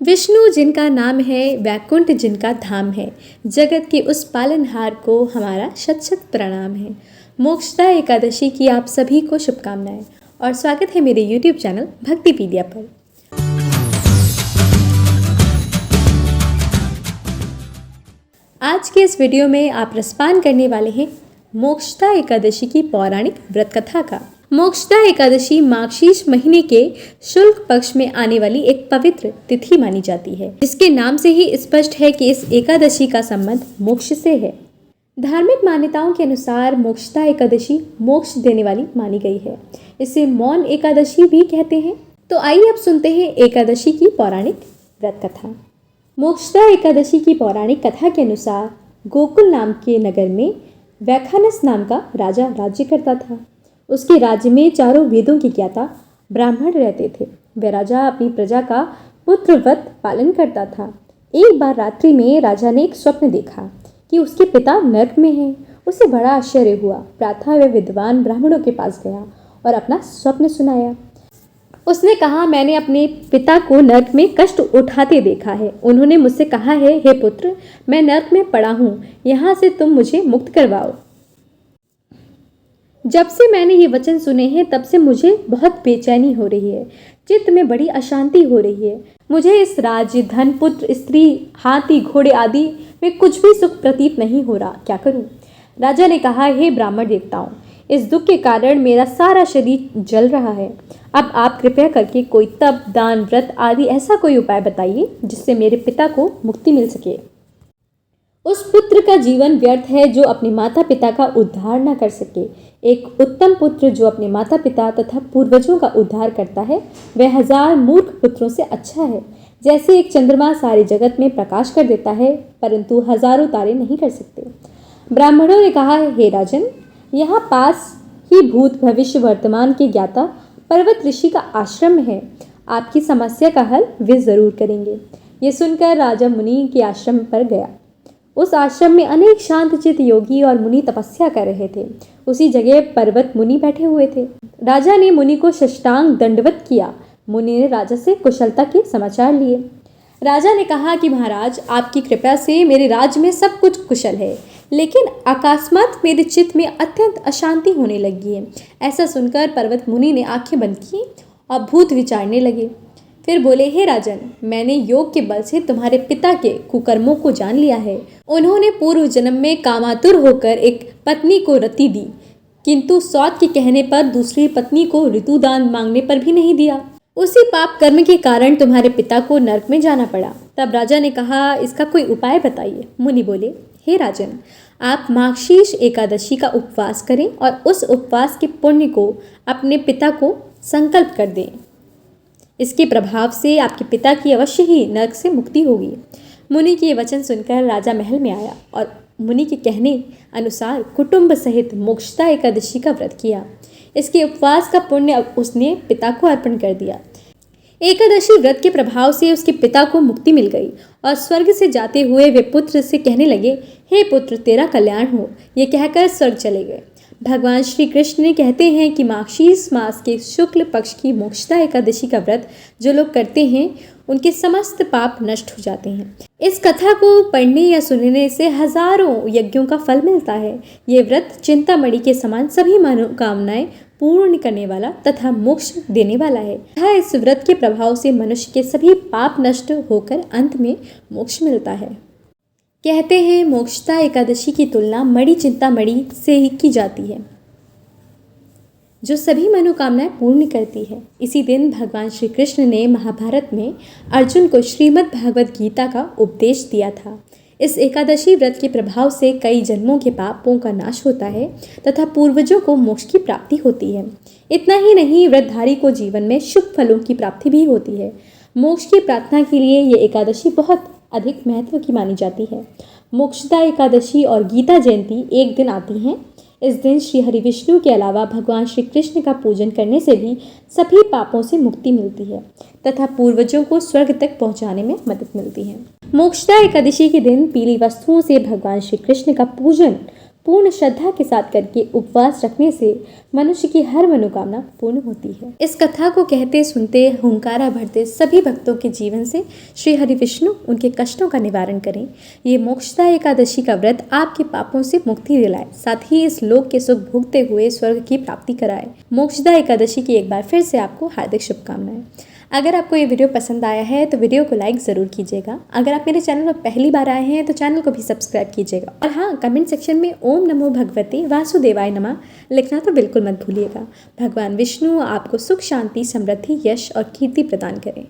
विष्णु जिनका नाम है, वैकुंठ जिनका धाम है, जगत के उस पालनहार को हमारा शत शत प्रणाम है। मोक्षदा एकादशी की आप सभी को शुभकामनाएं और स्वागत है मेरे YouTube चैनल भक्तिपीडिया पर। आज के इस वीडियो में आप रसपान करने वाले हैं मोक्षदा एकादशी की पौराणिक व्रत कथा का। मोक्षदा एकादशी माघशीर्ष महीने के शुक्ल पक्ष में आने वाली एक पवित्र तिथि मानी जाती है, जिसके नाम से ही स्पष्ट है कि इस एकादशी का संबंध मोक्ष से है। धार्मिक मान्यताओं के अनुसार मोक्षदा एकादशी मोक्ष देने वाली मानी गई है। इसे मौन एकादशी भी कहते हैं। तो आइए अब सुनते हैं एकादशी की पौराणिक व्रत कथा। मोक्षदा एकादशी की पौराणिक कथा के अनुसार गोकुल नाम के नगर में वैखानस नाम का राजा राज्य करता था। उसके राज्य में चारों वेदों के ज्ञाता ब्राह्मण रहते थे। वह राजा अपनी प्रजा का पुत्रवत पालन करता था। एक बार रात्रि में राजा ने एक स्वप्न देखा कि उसके पिता नरक में हैं। उसे बड़ा आश्चर्य हुआ। प्रातः वह विद्वान ब्राह्मणों के पास गया और अपना स्वप्न सुनाया। उसने कहा, मैंने अपने पिता को नरक में कष्ट उठाते देखा है। उन्होंने मुझसे कहा है, हे पुत्र, मैं नरक में पड़ा हूँ, यहाँ से तुम मुझे मुक्त करवाओ। जब से मैंने ये वचन सुने हैं तब से मुझे बहुत बेचैनी हो रही है। चित्त में बड़ी अशांति हो रही है। मुझे इस राज्य, धन, पुत्र, स्त्री, हाथी, घोड़े आदि में कुछ भी सुख प्रतीत नहीं हो रहा। क्या करूं? राजा ने कहा, हे ब्राह्मण देवताओं, इस दुख के कारण मेरा सारा शरीर जल रहा है। अब आप कृपया करके कोई तप, दान, व्रत आदि ऐसा कोई उपाय बताइए जिससे मेरे पिता को मुक्ति मिल सके। उस पुत्र का जीवन व्यर्थ है जो अपने माता पिता का उद्धार न कर सके। एक उत्तम पुत्र जो अपने माता पिता तथा पूर्वजों का उद्धार करता है, वह 1000 मूर्ख पुत्रों से अच्छा है। जैसे एक चंद्रमा सारे जगत में प्रकाश कर देता है, परंतु हजारों तारे नहीं कर सकते। ब्राह्मणों ने कहा, हे राजन, यहाँ पास ही भूत, भविष्य, वर्तमान के ज्ञाता पर्वत ऋषि का आश्रम है। आपकी समस्या का हल वे जरूर करेंगे। ये सुनकर राजा मुनि के आश्रम पर गया। उस आश्रम में अनेक शांतचित्त योगी और मुनि तपस्या कर रहे थे। उसी जगह पर्वत मुनि बैठे हुए थे। राजा ने मुनि को साष्टांग दंडवत किया। मुनि ने राजा से कुशलता के समाचार लिए। राजा ने कहा कि महाराज, आपकी कृपा से मेरे राज्य में सब कुछ कुशल है, लेकिन अकस्मात मेरे चित्त में अत्यंत अशांति होने लगी है। ऐसा सुनकर पर्वत मुनि ने आंखें बंद की और भूत विचारने लगे। फिर बोले, हे राजन, मैंने योग के बल से तुम्हारे पिता के कुकर्मों को जान लिया है। उन्होंने पूर्व जन्म में कामातुर होकर एक पत्नी को रति दी, किंतु सौत के कहने पर दूसरी पत्नी को ऋतुदान मांगने पर भी नहीं दिया। उसी पाप कर्म के कारण तुम्हारे पिता को नरक में जाना पड़ा। तब राजा ने कहा, इसका कोई उपाय बताइए। मुनि बोले, हे राजन, आप माघशीर्ष एकादशी का उपवास करें और उस उपवास के पुण्य को अपने पिता को संकल्प कर दें। इसके प्रभाव से आपके पिता की अवश्य ही नरक से मुक्ति होगी। मुनि के ये वचन सुनकर राजा महल में आया और मुनि के कहने अनुसार कुटुंब सहित मोक्षदा एकादशी का व्रत किया। इसके उपवास का पुण्य उसने पिता को अर्पण कर दिया। एकादशी व्रत के प्रभाव से उसके पिता को मुक्ति मिल गई और स्वर्ग से जाते हुए वे पुत्र से कहने लगे, हे पुत्र, तेरा कल्याण हो। ये कहकर स्वर्ग चले गए। भगवान श्री कृष्ण ने कहते हैं कि माघशीर्ष मास के शुक्ल पक्ष की मोक्षदा एकादशी का व्रत जो लोग करते हैं, उनके समस्त पाप नष्ट हो जाते हैं। इस कथा को पढ़ने या सुनने से हजारों यज्ञों का फल मिलता है। ये व्रत चिंतामणि के समान सभी मनोकामनाएं पूर्ण करने वाला तथा मोक्ष देने वाला है। इस व्रत के प्रभाव से मनुष्य के सभी पाप नष्ट होकर अंत में मोक्ष मिलता है। कहते हैं मोक्षदा एकादशी की तुलना मणि चिंतामणि से ही की जाती है, जो सभी मनोकामनाएं पूर्ण करती है। इसी दिन भगवान श्री कृष्ण ने महाभारत में अर्जुन को श्रीमद् भागवत गीता का उपदेश दिया था। इस एकादशी व्रत के प्रभाव से कई जन्मों के पापों का नाश होता है तथा पूर्वजों को मोक्ष की प्राप्ति होती है। इतना ही नहीं, व्रतधारी को जीवन में शुभ फलों की प्राप्ति भी होती है। मोक्ष की प्रार्थना के लिए ये एकादशी बहुत अधिक महत्व की मानी जाती है। मोक्षदा एकादशी और गीता जयंती एक दिन आती हैं। इस दिन श्री हरि विष्णु के अलावा भगवान श्री कृष्ण का पूजन करने से भी सभी पापों से मुक्ति मिलती है तथा पूर्वजों को स्वर्ग तक पहुंचाने में मदद मिलती है। मोक्षदा एकादशी के दिन पीली वस्तुओं से भगवान श्री कृष्ण का पूजन पूर्ण श्रद्धा के साथ करके उपवास रखने से मनुष्य की हर मनोकामना पूर्ण होती है। इस कथा को कहते सुनते हुंकारा भरते सभी भक्तों के जीवन से श्री हरि विष्णु उनके कष्टों का निवारण करें। ये मोक्षदा एकादशी का व्रत आपके पापों से मुक्ति दिलाए, साथ ही इस लोक के सुख भोगते हुए स्वर्ग की प्राप्ति कराए। मोक्षदा एकादशी की एक बार फिर से आपको हार्दिक शुभकामनाएं। अगर आपको ये वीडियो पसंद आया है तो वीडियो को लाइक ज़रूर कीजिएगा। अगर आप मेरे चैनल पर पहली बार आए हैं तो चैनल को भी सब्सक्राइब कीजिएगा। और हाँ, कमेंट सेक्शन में ओम नमो भगवते वासुदेवाय नमः लिखना तो बिल्कुल मत भूलिएगा। भगवान विष्णु आपको सुख, शांति, समृद्धि, यश और कीर्ति प्रदान करें।